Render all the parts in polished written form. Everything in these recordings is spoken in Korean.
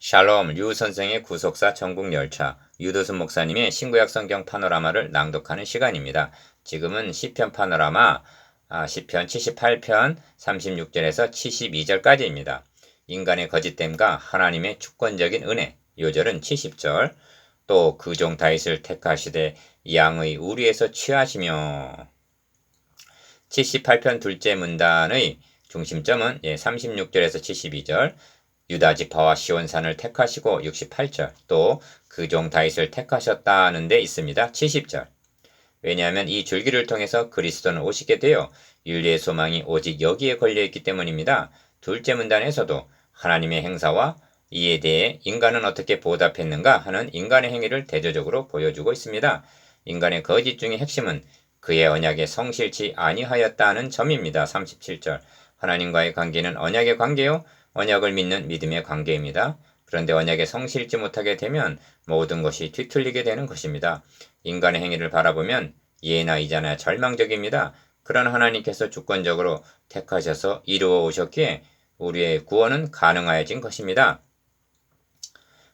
샬롬 류 선생의 구속사 천국열차 유도순 목사님의 신구약 성경 파노라마를 낭독하는 시간입니다. 지금은 시편 파노라마 시편 78편 36절에서 72절까지입니다. 인간의 거짓됨과 하나님의 주권적인 은혜 요절은 70절 또 그 종 다윗을 택하시되 양의 우리에서 취하시며 78편 둘째 문단의 중심점은 36절에서 72절 유다 지파와 시온산을 택하시고 68절 또 그 종 다윗을 택하셨다는 데 있습니다. 70절 왜냐하면 이 줄기를 통해서 그리스도는 오시게 되어 윤리의 소망이 오직 여기에 걸려있기 때문입니다. 둘째 문단에서도 하나님의 행사와 이에 대해 인간은 어떻게 보답했는가 하는 인간의 행위를 대조적으로 보여주고 있습니다. 인간의 거짓 중의 핵심은 그의 언약에 성실치 아니하였다는 점입니다. 37절 하나님과의 관계는 언약의 관계요 언약을 믿는 믿음의 관계입니다. 그런데 언약에 성실지 못하게 되면 모든 것이 뒤틀리게 되는 것입니다. 인간의 행위를 바라보면 예나 이자나 절망적입니다. 그러나 하나님께서 주권적으로 택하셔서 이루어 오셨기에 우리의 구원은 가능하여진 것입니다.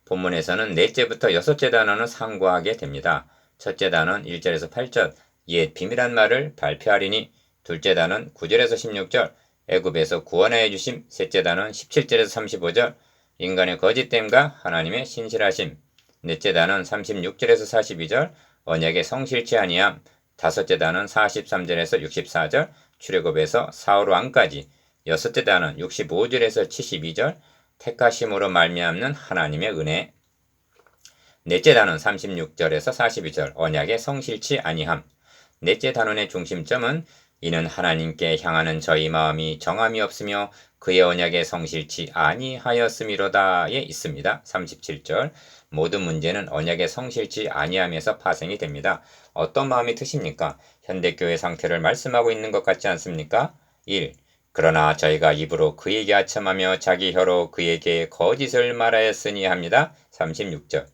본문에서는 넷째부터 여섯째 단어는 상고하게 됩니다. 첫째 단어는 1절에서 8절 옛 비밀한 말을 발표하리니 둘째 단어는 9절에서 16절 애굽에서 구원하여 주심 셋째 단어는 17절에서 35절 인간의 거짓됨과 하나님의 신실하심 넷째 단어는 36절에서 42절 언약의 성실치 아니함 다섯째 단어는 43절에서 64절 출애굽에서 사울 왕까지 여섯째 단어는 65절에서 72절 택하심으로 말미암는 하나님의 은혜 넷째 단어는 36절에서 42절 언약의 성실치 아니함 넷째 단원의 중심점은 이는 하나님께 향하는 저희 마음이 정함이 없으며 그의 언약에 성실치 아니하였음이로다에 있습니다. 37절 모든 문제는 언약에 성실치 아니함에서 파생이 됩니다. 어떤 마음이 드십니까? 현대교회 상태를 말씀하고 있는 것 같지 않습니까? 1. 그러나 저희가 입으로 그에게 아첨하며 자기 혀로 그에게 거짓을 말하였으니 합니다. 36절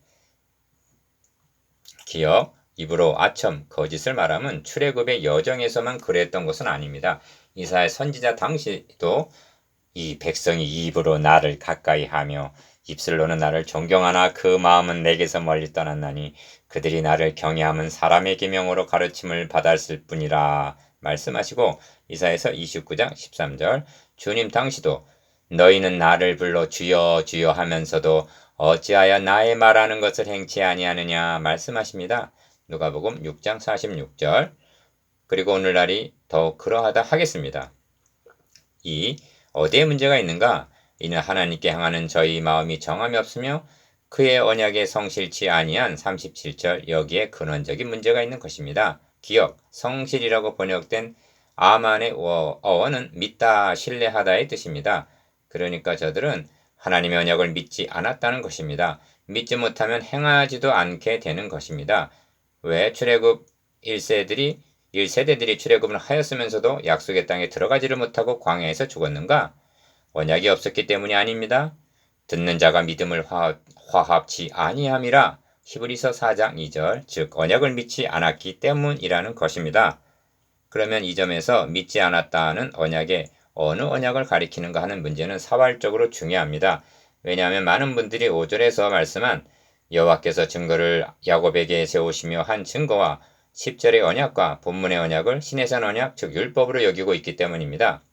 기억 입으로 아첨, 거짓을 말하면 출애굽의 여정에서만 그랬던 것은 아닙니다. 이사야 선지자 당시도 이 백성이 입으로 나를 가까이 하며 입술로는 나를 존경하나 그 마음은 내게서 멀리 떠났나니 그들이 나를 경외함은 사람의 계명으로 가르침을 받았을 뿐이라 말씀하시고 이사야서 29장 13절 주님 당시도 너희는 나를 불러 주여 주여 하면서도 어찌하여 나의 말하는 것을 행치 아니하느냐 말씀하십니다. 누가복음 6장 46절 그리고 오늘날이 더욱 그러하다 하겠습니다. 2. 어디에 문제가 있는가? 이는 하나님께 향하는 저희 마음이 정함이 없으며 그의 언약에 성실치 아니한 37절 여기에 근원적인 문제가 있는 것입니다. 기억, 성실이라고 번역된 아만의 어원은 믿다, 신뢰하다의 뜻입니다. 그러니까 저들은 하나님의 언약을 믿지 않았다는 것입니다. 믿지 못하면 행하지도 않게 되는 것입니다. 왜 출애굽 1세대들이 출애굽을 하였으면서도 약속의 땅에 들어가지를 못하고 광야에서 죽었는가? 언약이 없었기 때문이 아닙니다. 듣는 자가 믿음을 화합치 아니함이라 히브리서 4장 2절 즉 언약을 믿지 않았기 때문이라는 것입니다. 그러면 이 점에서 믿지 않았다는 언약에 어느 언약을 가리키는가 하는 문제는 사활적으로 중요합니다. 왜냐하면 많은 분들이 5절에서 말씀한 여호와께서 증거를 야곱에게 세우시며 한 증거와 10절의 언약과 본문의 언약을 신해산 언약 즉 율법으로 여기고 있기 때문입니다.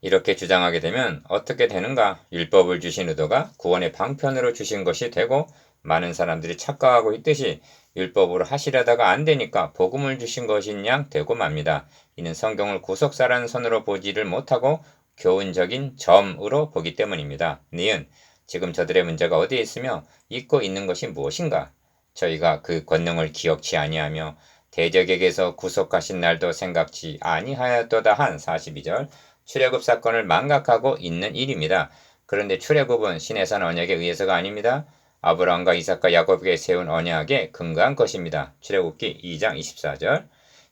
이렇게 주장하게 되면 어떻게 되는가? 율법을 주신 의도가 구원의 방편으로 주신 것이 되고 많은 사람들이 착각하고 있듯이 율법으로 하시려다가 안 되니까 복음을 주신 것인 양 되고 맙니다. 이는 성경을 구속사라는 선으로 보지를 못하고 교훈적인 점으로 보기 때문입니다. 니은 지금 저들의 문제가 어디에 있으며 잊고 있는 것이 무엇인가? 저희가 그 권능을 기억치 아니하며 대적에게서 구속하신 날도 생각지 아니하였도다 한 42절 출애굽 사건을 망각하고 있는 일입니다. 그런데 출애굽은 신해산 언약에 의해서가 아닙니다. 아브라함과 이삭과 야곱에게 세운 언약에 근거한 것입니다. 출애굽기 2장 24절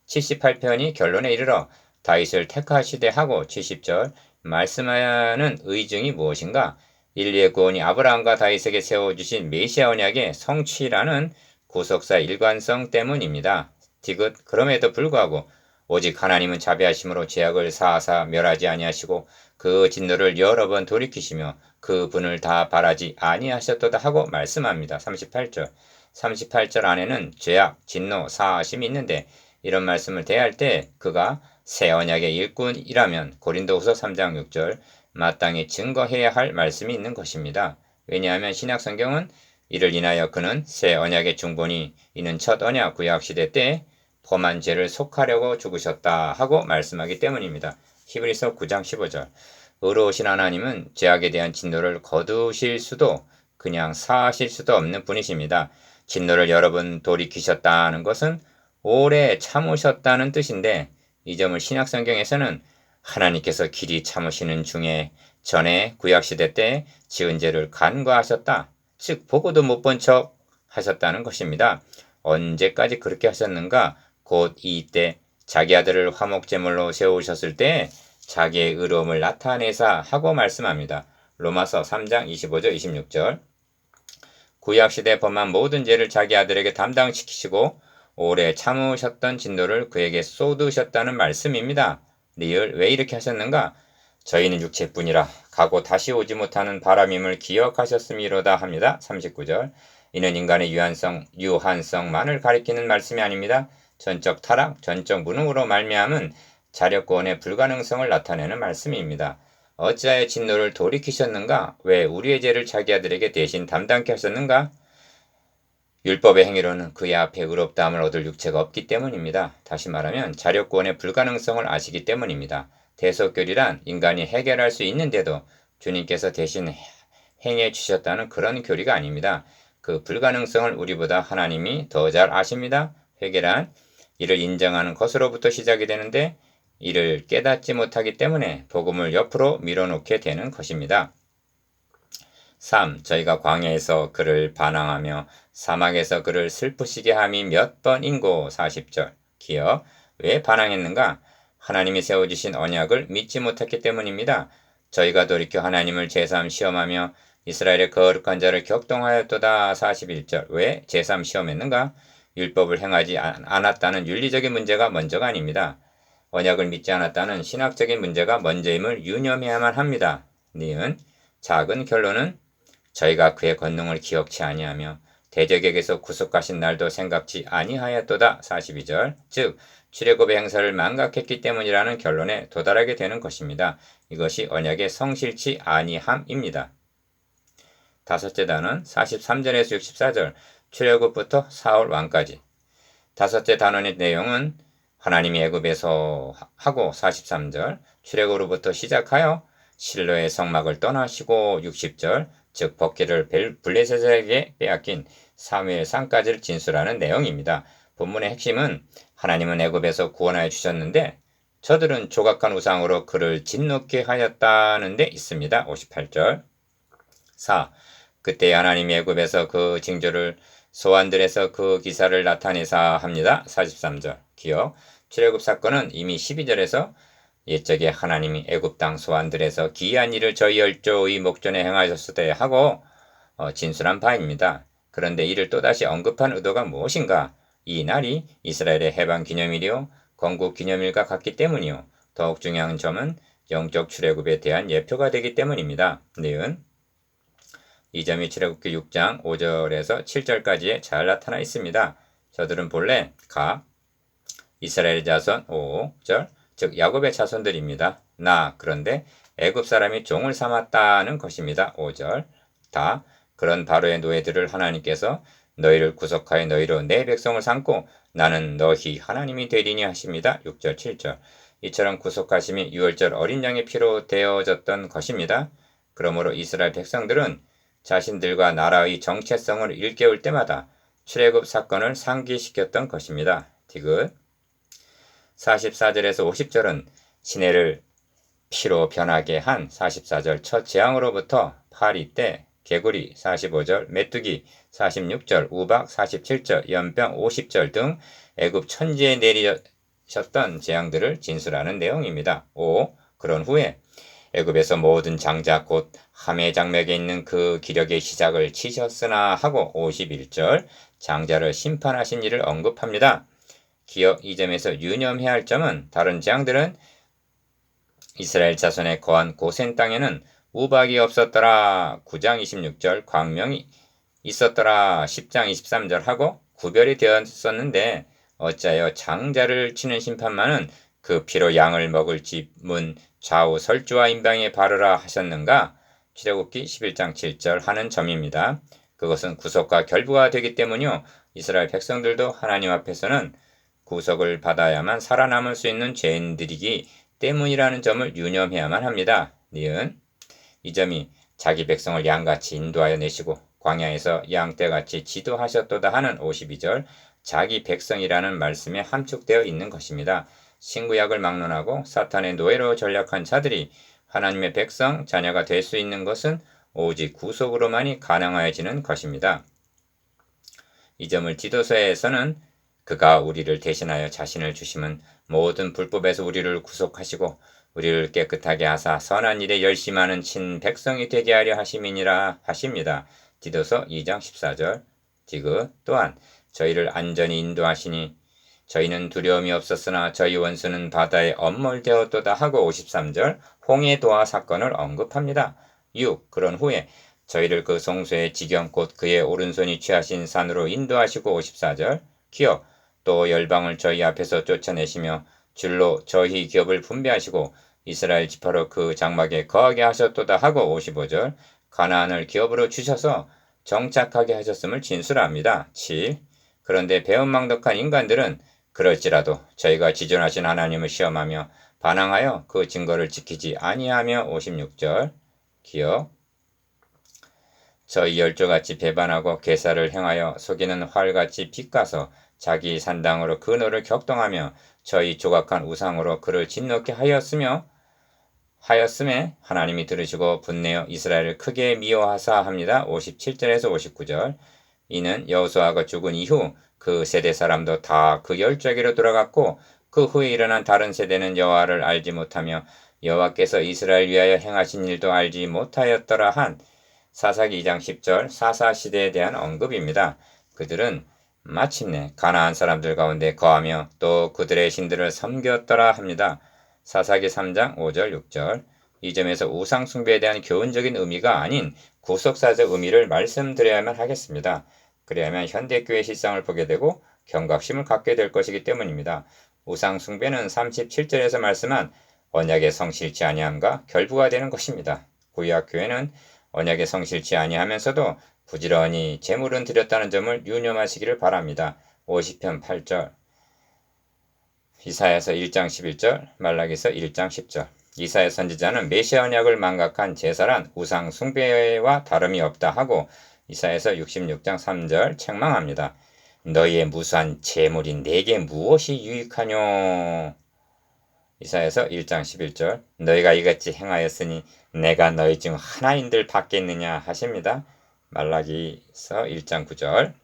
78편이 결론에 이르러 다윗을 택하시되 하고 70절 말씀하는 의증이 무엇인가? 인류의 구원이 아브라함과 다윗에게 세워주신 메시아 언약의 성취라는 구속사 일관성 때문입니다. 디귿 그럼에도 불구하고 오직 하나님은 자비하심으로 죄악을 사하사 멸하지 아니하시고 그 진노를 여러 번 돌이키시며 그 분을 다 바라지 아니하셨도다 하고 말씀합니다. 38절. 38절 안에는 죄악, 진노, 사하심이 있는데 이런 말씀을 대할 때 그가 새 언약의 일꾼이라면 고린도후서 3장 6절 마땅히 증거해야 할 말씀이 있는 것입니다. 왜냐하면 신약 성경은 이를 인하여 그는 새 언약의 중본이 이는 첫 언약 구약 시대 때 범한 죄를 속하려고 죽으셨다 하고 말씀하기 때문입니다. 히브리서 9장 15절. 의로우신 하나님은 죄악에 대한 진노를 거두실 수도 그냥 사하실 수도 없는 분이십니다. 진노를 여러 번 돌이키셨다는 것은 오래 참으셨다는 뜻인데 이 점을 신약 성경에서는 하나님께서 길이 참으시는 중에 전에 구약시대 때 지은 죄를 간과하셨다. 즉 보고도 못 본 척 하셨다는 것입니다. 언제까지 그렇게 하셨는가? 곧 이때 자기 아들을 화목제물로 세우셨을 때 자기의 의로움을 나타내사 하고 말씀합니다. 로마서 3장 25절 26절. 구약시대 범한 모든 죄를 자기 아들에게 담당시키시고 오래 참으셨던 진노를 그에게 쏟으셨다는 말씀입니다. 리을 왜 이렇게 하셨는가? 저희는 육체뿐이라 가고 다시 오지 못하는 바람임을 기억하셨음이로다 합니다. 39절. 이는 인간의 유한성만을 가리키는 말씀이 아닙니다. 전적 타락, 전적 무능으로 말미암은 자력구원의 불가능성을 나타내는 말씀입니다. 어찌하여 진노를 돌이키셨는가? 왜 우리의 죄를 자기 아들에게 대신 담당케 하셨는가? 율법의 행위로는 그의 앞에 의롭다함을 얻을 육체가 없기 때문입니다. 다시 말하면 자력구원의 불가능성을 아시기 때문입니다. 대속교리란 인간이 해결할 수 있는데도 주님께서 대신 행해 주셨다는 그런 교리가 아닙니다. 그 불가능성을 우리보다 하나님이 더 잘 아십니다. 회개란 이를 인정하는 것으로부터 시작이 되는데 이를 깨닫지 못하기 때문에 복음을 옆으로 밀어놓게 되는 것입니다. 3. 저희가 광야에서 그를 반항하며 사막에서 그를 슬프시게 함이 몇 번인고 40절. 기억. 왜 반항했는가? 하나님이 세워주신 언약을 믿지 못했기 때문입니다. 저희가 돌이켜 하나님을 제3 시험하며 이스라엘의 거룩한 자를 격동하였도다 41절. 왜 제3 시험했는가? 율법을 행하지 않았다는 윤리적인 문제가 먼저가 아닙니다. 언약을 믿지 않았다는 신학적인 문제가 먼저임을 유념해야만 합니다. 니은 작은 결론은 저희가 그의 권능을 기억치 아니하며 대적에게서 구속하신 날도 생각지 아니하였도다 42절. 즉 출애굽의 행사를 망각했기 때문이라는 결론에 도달하게 되는 것입니다. 이것이 언약의 성실치 아니함입니다. 다섯째 단원 43절에서 64절 출애굽부터 사울 왕까지. 다섯째 단원의 내용은 하나님이 애굽에서 하고 43절 출애굽으로부터 시작하여 실로의 성막을 떠나시고 60절 즉 법궤를 블레셋에게 빼앗긴 사무엘상까지를 진술하는 내용입니다. 본문의 핵심은 하나님은 애굽에서 구원하여 주셨는데 저들은 조각한 우상으로 그를 진노케 하였다는 데 있습니다. 58절 4. 그때 하나님이 애굽에서 그 징조를 소환들에서 그 기사를 나타내사 합니다. 43절 기억. 출애굽 사건은 이미 12절에서 옛적에 하나님이 애굽 땅 소환들에서 기이한 일을 저희 열조의 목전에 행하셨을 때 하고 진술한 바입니다. 그런데 이를 또다시 언급한 의도가 무엇인가? 이 날이 이스라엘의 해방 기념일이요 건국 기념일과 같기 때문이요. 더욱 중요한 점은 영적 출애굽에 대한 예표가 되기 때문입니다. 니은 이 점이 출애굽기 6장 5절에서 7절까지에 잘 나타나 있습니다. 저들은 본래 이스라엘 자손 5절 즉 야곱의 자손들입니다. 그런데 애굽 사람이 종을 삼았다는 것입니다. 5절 다 그런 바로의 노예들을 하나님께서 너희를 구속하여 너희로 내 백성을 삼고 나는 너희 하나님이 되리니 하십니다. 6절 7절 이처럼 구속하심이 유월절 어린 양의 피로 되어졌던 것입니다. 그러므로 이스라엘 백성들은 자신들과 나라의 정체성을 일깨울 때마다 출애굽 사건을 상기시켰던 것입니다. 디귿 44절에서 50절은 시내를 피로 변하게 한 44절 첫 재앙으로부터 파리 때 개구리 45절 메뚜기 46절 우박 47절 연병 50절 등 애굽 천지에 내리셨던 재앙들을 진술하는 내용입니다. 5. 그런 후에 애굽에서 모든 장자 곧 함의 장맥에 있는 그 기력의 시작을 치셨으나 하고 51절 장자를 심판하신 일을 언급합니다. 기억 이 점에서 유념해야 할 점은 다른 재앙들은 이스라엘 자손의 거한 고센 땅에는 우박이 없었더라 9장 26절, 광명이 있었더라 10장 23절 하고 구별이 되었었는데 어찌하여 장자를 치는 심판만은 그 피로 양을 먹을 집문 좌우 설주와 임방에 바르라 하셨는가? 출애굽기 11장 7절 하는 점입니다. 그것은 구속과 결부가 되기 때문이요. 이스라엘 백성들도 하나님 앞에서는 구속을 받아야만 살아남을 수 있는 죄인들이기 때문이라는 점을 유념해야만 합니다. 니은 이 점이 자기 백성을 양같이 인도하여 내시고 광야에서 양떼같이 지도하셨도다 하는 52절 자기 백성이라는 말씀에 함축되어 있는 것입니다. 신구약을 막론하고 사탄의 노예로 전략한 자들이 하나님의 백성, 자녀가 될 수 있는 것은 오직 구속으로만이 가능하여지는 것입니다. 이 점을 디도서에서는 그가 우리를 대신하여 자신을 주심은 모든 불법에서 우리를 구속하시고 우리를 깨끗하게 하사 선한 일에 열심하는 친 백성이 되게 하려 하심이니라 하십니다. 디도서 2장 14절 디귿 또한 저희를 안전히 인도하시니 저희는 두려움이 없었으나 저희 원수는 바다에 엄몰되었도다 하고 53절 홍해 도하 사건을 언급합니다. 6. 그런 후에 저희를 그 송수의 지경 곧 그의 오른손이 취하신 산으로 인도하시고 54절 기업 또 열방을 저희 앞에서 쫓아내시며 줄로 저희 기업을 분배하시고 이스라엘 지파로 그 장막에 거하게 하셨도다 하고 55절 가나안을 기업으로 주셔서 정착하게 하셨음을 진술합니다. 7. 그런데 배은망덕한 인간들은 그럴지라도 저희가 지존하신 하나님을 시험하며 반항하여 그 증거를 지키지 아니하며 56절 기억 저희 열조같이 배반하고 괴사를 행하여 속이는 활같이 빗가서 자기 산당으로 그 노를 격동하며 저희 조각한 우상으로 그를 진노케 하였음에 하나님이 들으시고 분내어 이스라엘을 크게 미워하사 합니다. 57절에서 59절 이는 여호수아가 죽은 이후 그 세대 사람도 다 그 열조에게로 돌아갔고 그 후에 일어난 다른 세대는 여호와를 알지 못하며 여호와께서 이스라엘 위하여 행하신 일도 알지 못하였더라 한 사사기 2장 10절 사사시대에 대한 언급입니다. 그들은 마침내 가나안 사람들 가운데 거하며 또 그들의 신들을 섬겼더라 합니다. 사사기 3장 5절 6절 이 점에서 우상 숭배에 대한 교훈적인 의미가 아닌 구속사적 의미를 말씀드려야만 하겠습니다. 그래야만 현대교회 실상을 보게 되고 경각심을 갖게 될 것이기 때문입니다. 우상 숭배는 37절에서 말씀한 언약의 성실치 아니함과 결부가 되는 것입니다. 구약 교회는 언약의 성실치 아니하면서도 부지런히 제물은 드렸다는 점을 유념하시기를 바랍니다. 50편 8절 이사야서 1장 11절 말라기서 1장 10절 이사야 선지자는 메시아 언약을 망각한 제사란 우상 숭배와 다름이 없다 하고 이사야서 66장 3절 책망합니다. 너희의 무수한 제물이 내게 무엇이 유익하뇨? 이사야서 1장 11절 너희가 이같이 행하였으니 내가 너희 중 하나인들 받겠느냐 하십니다. 말라기서 1장 9절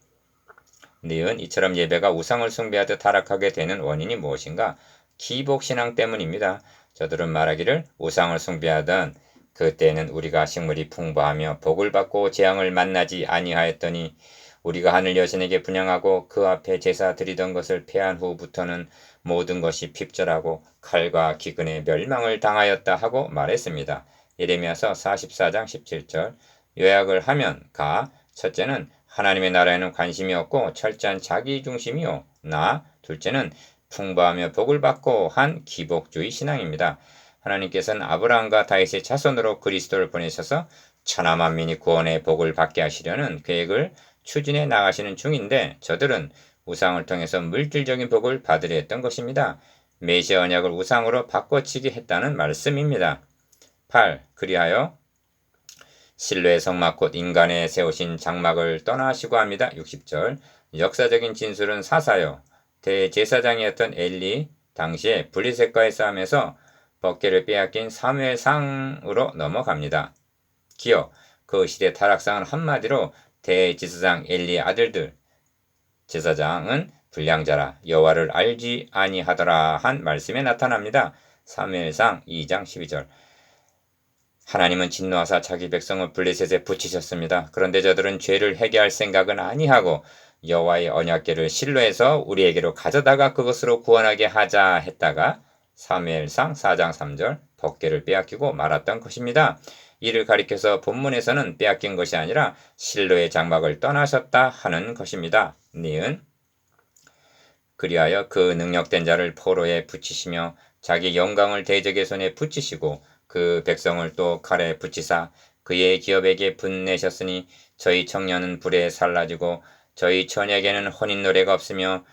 니은 이처럼 예배가 우상을 숭배하듯 타락하게 되는 원인이 무엇인가? 기복신앙 때문입니다. 저들은 말하기를 우상을 숭배하던 그때는 우리가 식물이 풍부하며 복을 받고 재앙을 만나지 아니하였더니 우리가 하늘 여신에게 분향하고 그 앞에 제사 드리던 것을 폐한 후부터는 모든 것이 핍절하고 칼과 기근에 멸망을 당하였다 하고 말했습니다. 예레미야서 44장 17절 요약을 하면 첫째는 하나님의 나라에는 관심이 없고 철저한 자기 중심이요 둘째는 풍부하며 복을 받고 한 기복주의 신앙입니다. 하나님께서는 아브라함과 다윗의 자손으로 그리스도를 보내셔서 천하 만민이 구원의 복을 받게 하시려는 계획을 추진해 나가시는 중인데 저들은 우상을 통해서 물질적인 복을 받으려 했던 것입니다. 메시아 언약을 우상으로 바꿔치기 했다는 말씀입니다. 8. 그리하여 실로의 성막 곧 인간의 세우신 장막을 떠나시고 합니다. 60절 역사적인 진술은 사사요. 대제사장이었던 엘리 당시에 블리셋과의 싸움에서 법궤를 빼앗긴 사무엘상으로 넘어갑니다. 기어 그 시대 타락상은 한마디로 대제사장 엘리의 아들들 제사장은 불량자라 여호와를 알지 아니하더라 한 말씀에 나타납니다. 사무엘상 2장 12절 하나님은 진노하사 자기 백성을 블레셋에 붙이셨습니다. 그런데 저들은 죄를 회개할 생각은 아니하고 여호와의 언약궤를 실로에서 우리에게로 가져다가 그것으로 구원하게 하자 했다가 사무엘상 4장 3절 법궤를 빼앗기고 말았던 것입니다. 이를 가리켜서 본문에서는 빼앗긴 것이 아니라 실로의 장막을 떠나셨다 하는 것입니다. 니은 그리하여 그 능력된 자를 포로에 붙이시며 자기 영광을 대적의 손에 붙이시고 그 백성을 또 칼에 붙이사 그의 기업에게 분내셨으니 저희 청년은 불에 살라지고 저희 처녀에게는 혼인 노래가 없으며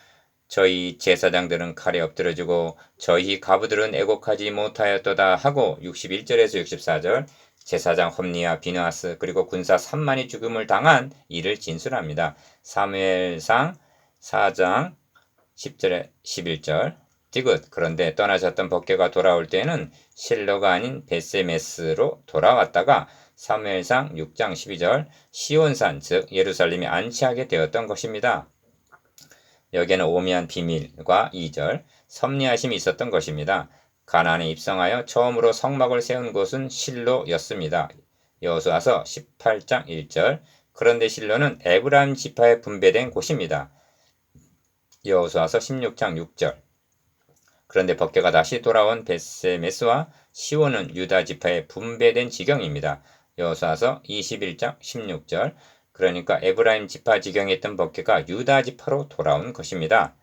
저희 제사장들은 칼에 엎드려지고 저희 가부들은 애곡하지 못하였도다 하고 61절에서 64절 제사장 홈니와 비느하스 그리고 군사 3만이 죽음을 당한 이를 진술합니다. 사무엘상 4장 10절에 11절 디귿 그런데 떠나셨던 법궤가 돌아올 때에는 실로가 아닌 베세메스로 돌아왔다가 사무엘상 6장 12절 시온산 즉 예루살렘에 안치하게 되었던 것입니다. 여기에는 오묘한 비밀과 2절 섭리하심이 있었던 것입니다. 가나안에 입성하여 처음으로 성막을 세운 곳은 실로였습니다. 여호수아서 18장 1절 그런데 실로는 에브라임 지파에 분배된 곳입니다. 여호수아서 16장 6절 그런데 법궤가 다시 돌아온 베세메스와 시온은 유다 지파에 분배된 지경입니다. 여호수아서 21장 16절 그러니까 에브라임 지파 지경에 있던 법궤가 유다 지파로 돌아온 것입니다.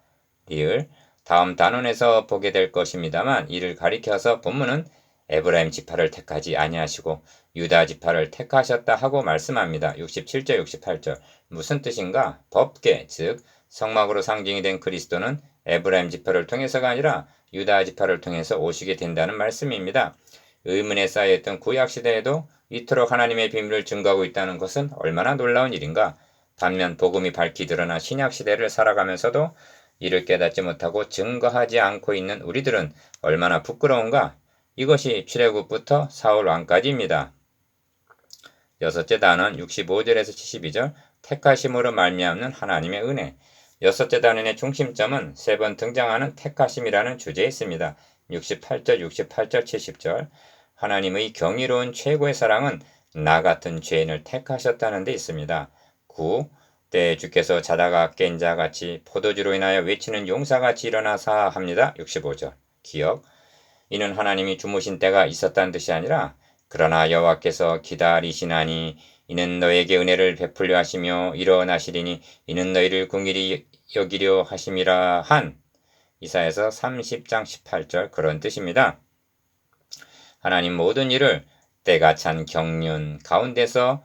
리을 다음 단원에서 보게 될 것입니다만 이를 가리켜서 본문은 에브라임 지파를 택하지 아니하시고 유다 지파를 택하셨다 하고 말씀합니다. 67절 68절 무슨 뜻인가? 법궤 즉 성막으로 상징이 된 그리스도는 에브라임 지파를 통해서가 아니라 유다 지파를 통해서 오시게 된다는 말씀입니다. 의문에 쌓여있던 구약시대에도 이토록 하나님의 비밀을 증거하고 있다는 것은 얼마나 놀라운 일인가. 반면 복음이 밝히 드러나 신약시대를 살아가면서도 이를 깨닫지 못하고 증거하지 않고 있는 우리들은 얼마나 부끄러운가. 이것이 출애굽부터 사울 왕까지입니다. 여섯째 단원 65절에서 72절 택하심으로 말미암는 하나님의 은혜. 여섯째 단원의 중심점은 세 번 등장하는 택하심이라는 주제에 있습니다. 68절, 68절, 70절 하나님의 경이로운 최고의 사랑은 나 같은 죄인을 택하셨다는 데 있습니다. 9. 때에 주께서 자다가 깬 자같이 포도주로 인하여 외치는 용사같이 일어나사 합니다. 65절 기억 이는 하나님이 주무신 때가 있었다는 뜻이 아니라 그러나 여호와께서 기다리시나니 이는 너에게 은혜를 베풀려 하시며 일어나시리니 이는 너희를 긍휼히 여기려 하심이라 한 이사야서 30장 18절 그런 뜻입니다. 하나님 모든 일을 때가 찬 경륜 가운데서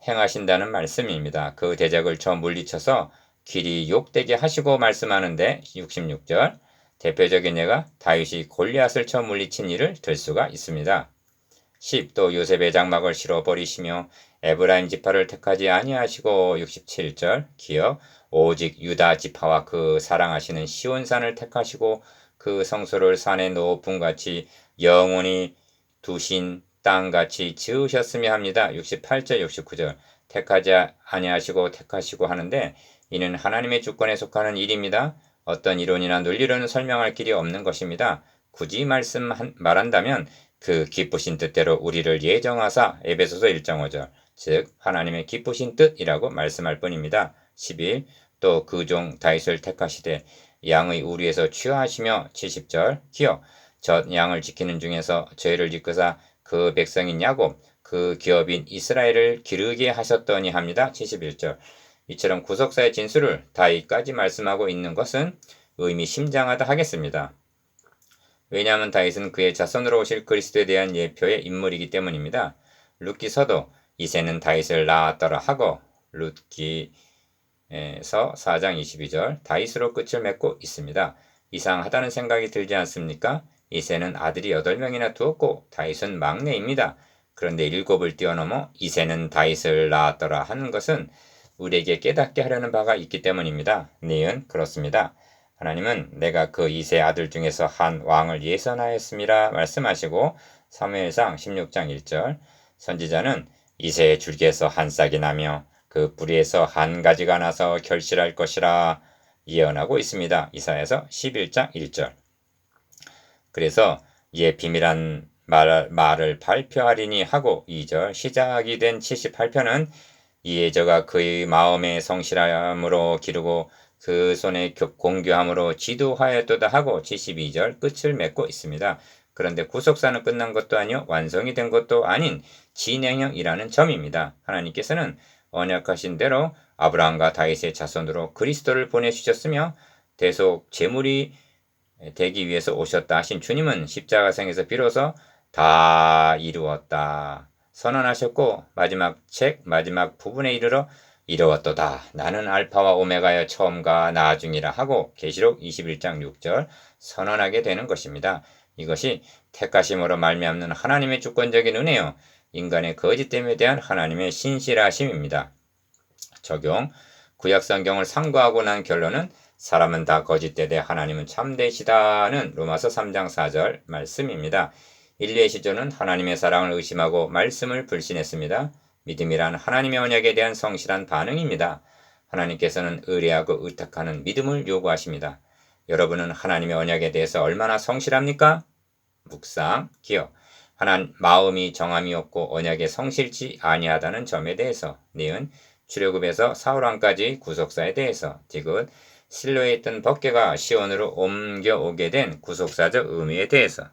행하신다는 말씀입니다. 그 대적을 저 물리쳐서 길이 욕되게 하시고 말씀하는데 66절 대표적인 예가 다윗이 골리앗을 쳐 물리친 일을 들 수가 있습니다. 10. 또 요셉의 장막을 실어버리시며 에브라임 지파를 택하지 아니하시고 67절 기억 오직 유다 지파와 그 사랑하시는 시온산을 택하시고 그 성소를 산의 높음같이 영원히 두신 땅같이 지으셨으며 합니다. 68절 69절 택하지 아니하시고 택하시고 하는데 이는 하나님의 주권에 속하는 일입니다. 어떤 이론이나 논리로는 설명할 길이 없는 것입니다. 굳이 말한다면 그 기쁘신 뜻대로 우리를 예정하사 에베소서 1장 5절 즉 하나님의 기쁘신 뜻이라고 말씀할 뿐입니다. 11. 또 그 종 다윗을 택하시되 양의 우리에서 취하시며 70절 기억 젖 양을 지키는 중에서 죄를 이끄사 그 백성인 야곱 그 기업인 이스라엘을 기르게 하셨더니 합니다. 71절 이처럼 구속사의 진술을 다윗까지 말씀하고 있는 것은 의미심장하다 하겠습니다. 왜냐하면 다윗은 그의 자손으로 오실 그리스도에 대한 예표의 인물이기 때문입니다. 룻기서도 이새는 다윗을 낳았더라 하고 룻기에서 4장 22절 다윗으로 끝을 맺고 있습니다. 이상하다는 생각이 들지 않습니까? 이새는 아들이 8명이나 두었고 다윗은 막내입니다. 그런데 7을 뛰어넘어 이새는 다윗을 낳았더라 하는 것은 우리에게 깨닫게 하려는 바가 있기 때문입니다. 니은 그렇습니다. 하나님은 내가 그 이세 아들 중에서 한 왕을 예선하였음이라 말씀하시고 사무엘상 16장 1절 선지자는 이세의 줄기에서 한 싹이 나며 그 뿌리에서 한 가지가 나서 결실할 것이라 예언하고 있습니다. 이사야서 11장 1절 그래서 이에 비밀한 말을 발표하리니 하고 2절 시작이 된 78편은 이에 저가 그의 마음의 성실함으로 기르고 그 손에 공교함으로 지도하였도다 하고 72절 끝을 맺고 있습니다. 그런데 구속사는 끝난 것도 아니요 완성이 된 것도 아닌 진행형이라는 점입니다. 하나님께서는 언약하신 대로 아브라함과 다윗의 자손으로 그리스도를 보내주셨으며 대속 제물이 되기 위해서 오셨다 하신 주님은 십자가상에서 비로소 다 이루었다 선언하셨고 마지막 부분에 이르러 이루었도다. 나는 알파와 오메가여 처음과 나중이라 하고 계시록 21장 6절 선언하게 되는 것입니다. 이것이 택하심으로 말미암는 하나님의 주권적인 은혜요 인간의 거짓됨에 대한 하나님의 신실하심입니다. 적용 구약성경을 상고하고 난 결론은 사람은 다 거짓되되 하나님은 참되시다는 로마서 3장 4절 말씀입니다. 인류의 시조는 하나님의 사랑을 의심하고 말씀을 불신했습니다. 믿음이란 하나님의 언약에 대한 성실한 반응입니다. 하나님께서는 의뢰하고 의탁하는 믿음을 요구하십니다. 여러분은 하나님의 언약에 대해서 얼마나 성실합니까? 묵상, 기억. 마음이 정함이 없고 언약에 성실치 아니하다는 점에 대해서. 니은 출애굽에서 사울왕까지 구속사에 대해서. 디귿 실로에 있던 법궤가 시온으로 옮겨오게 된 구속사적 의미에 대해서.